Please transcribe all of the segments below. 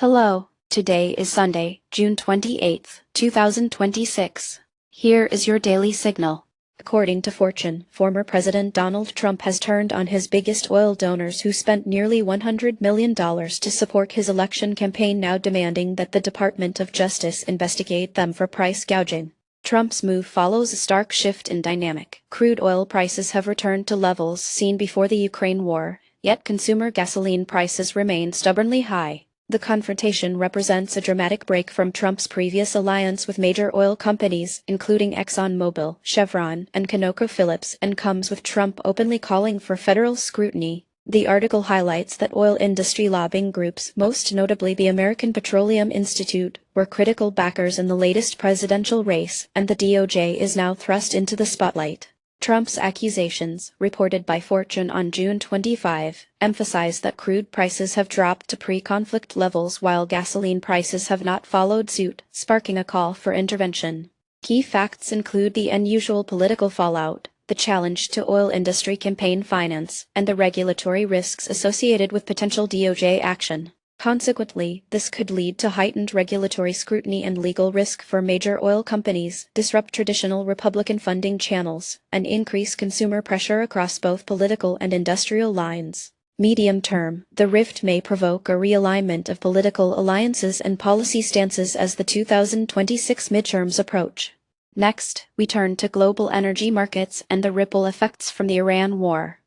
Hello, today is Sunday, June 28th, 2026. Here is your daily signal. According to Fortune, former President Donald Trump has turned on his biggest oil donors who spent nearly $100 million to support his election campaign, now demanding that the Department of Justice investigate them for price gouging. Trump's move follows a stark shift in dynamic. Crude oil prices have returned to levels seen before the Ukraine war, yet consumer gasoline prices remain stubbornly high. The confrontation represents a dramatic break from Trump's previous alliance with major oil companies, including ExxonMobil, Chevron, and ConocoPhillips, and comes with Trump openly calling for federal scrutiny. The article highlights that oil industry lobbying groups, most notably the American Petroleum Institute, were critical backers in the latest presidential race, and the DOJ is now thrust into the spotlight. Trump's accusations, reported by Fortune on June 25, emphasize that crude prices have dropped to pre-conflict levels while gasoline prices have not followed suit, sparking a call for intervention. Key facts include the unusual political fallout, the challenge to oil industry campaign finance, and the regulatory risks associated with potential DOJ action. Consequently, this could lead to heightened regulatory scrutiny and legal risk for major oil companies, disrupt traditional Republican funding channels, and increase consumer pressure across both political and industrial lines. Medium term, the rift may provoke a realignment of political alliances and policy stances as the 2026 midterms approach. Next, we turn to global energy markets and the ripple effects from the Iran war.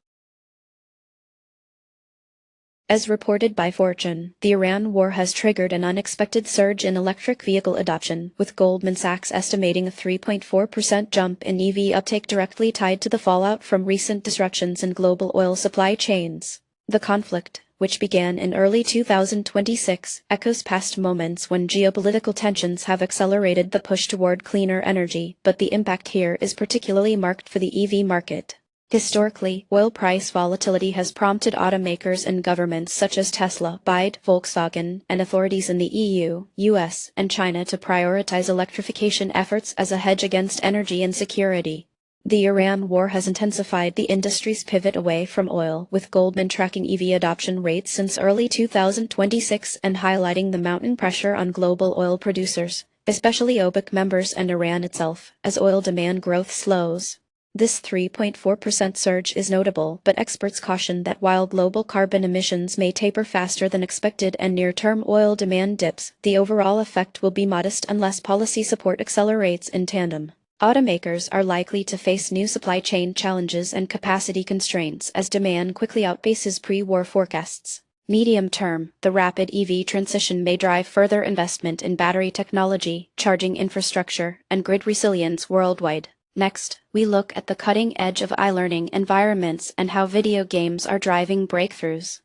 As reported by Fortune, the Iran war has triggered an unexpected surge in electric vehicle adoption, with Goldman Sachs estimating a 3.4% jump in EV uptake directly tied to the fallout from recent disruptions in global oil supply chains. The conflict, which began in early 2026, echoes past moments when geopolitical tensions have accelerated the push toward cleaner energy, but the impact here is particularly marked for the EV market. Historically, oil price volatility has prompted automakers and governments such as Tesla, BYD, Volkswagen, and authorities in the EU, US, and China to prioritize electrification efforts as a hedge against energy insecurity. The Iran war has intensified the industry's pivot away from oil, with Goldman tracking EV adoption rates since early 2026 and highlighting the mounting pressure on global oil producers, especially OPEC members and Iran itself, as oil demand growth slows. This 3.4% surge is notable, but experts caution that while global carbon emissions may taper faster than expected and near-term oil demand dips, the overall effect will be modest unless policy support accelerates in tandem. Automakers are likely to face new supply chain challenges and capacity constraints as demand quickly outpaces pre-war forecasts. Medium term, the rapid EV transition may drive further investment in battery technology, charging infrastructure, and grid resilience worldwide. Next, we look at the cutting edge of e-learning environments and how video games are driving breakthroughs.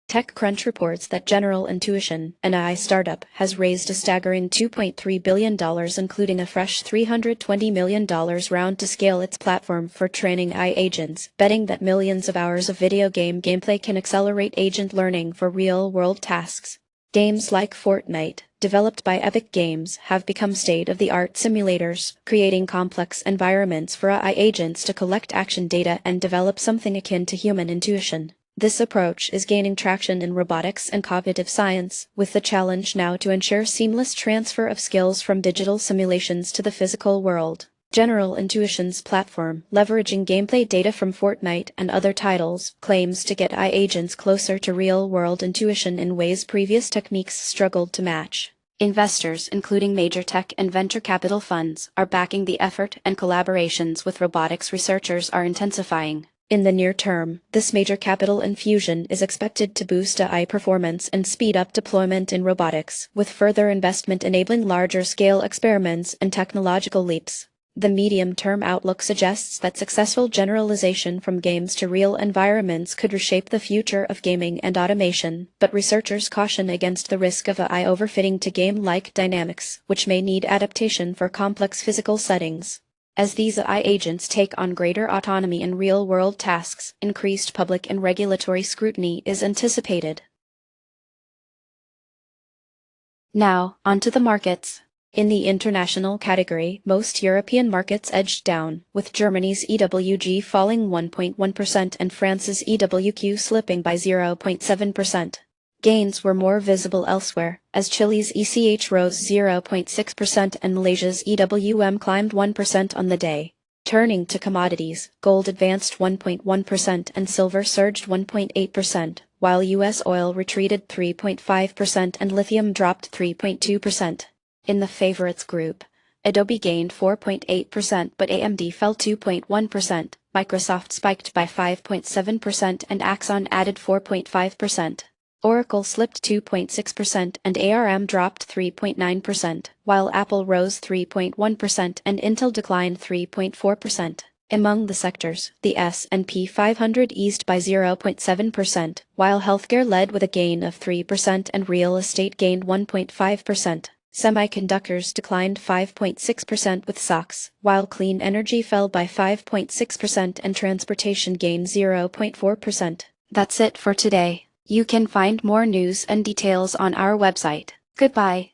TechCrunch reports that General Intuition, an AI startup, has raised a staggering $2.3 billion, including a fresh $320 million round to scale its platform for training AI agents, betting that millions of hours of video game gameplay can accelerate agent learning for real-world tasks. Games like Fortnite, developed by Epic Games, have become state-of-the-art simulators, creating complex environments for AI agents to collect action data and develop something akin to human intuition. This approach is gaining traction in robotics and cognitive science, with the challenge now to ensure seamless transfer of skills from digital simulations to the physical world. General Intuition's platform, leveraging gameplay data from Fortnite and other titles, claims to get AI agents closer to real-world intuition in ways previous techniques struggled to match. Investors, including major tech and venture capital funds, are backing the effort, and collaborations with robotics researchers are intensifying. In the near term, this major capital infusion is expected to boost AI performance and speed up deployment in robotics, with further investment enabling larger-scale experiments and technological leaps. The medium-term outlook suggests that successful generalization from games to real environments could reshape the future of gaming and automation, but researchers caution against the risk of AI overfitting to game-like dynamics, which may need adaptation for complex physical settings. As these AI agents take on greater autonomy in real-world tasks, increased public and regulatory scrutiny is anticipated. Now, onto the markets. In the international category, most European markets edged down, with Germany's EWG falling 1.1% and France's EWQ slipping by 0.7%. Gains were more visible elsewhere, as Chile's ECH rose 0.6% and Malaysia's EWM climbed 1% on the day. Turning to commodities, gold advanced 1.1% and silver surged 1.8%, while U.S. oil retreated 3.5% and lithium dropped 3.2%. In the favorites group, Adobe gained 4.8% but AMD fell 2.1%, Microsoft spiked by 5.7% and Axon added 4.5%. Oracle slipped 2.6% and ARM dropped 3.9%, while Apple rose 3.1% and Intel declined 3.4%. Among the sectors, the S&P 500 eased by 0.7%, while healthcare led with a gain of 3% and real estate gained 1.5%. Semiconductors declined 5.6% with stocks, while clean energy fell by 5.6% and transportation gained 0.4%. That's it for today. You can find more news and details on our website. Goodbye.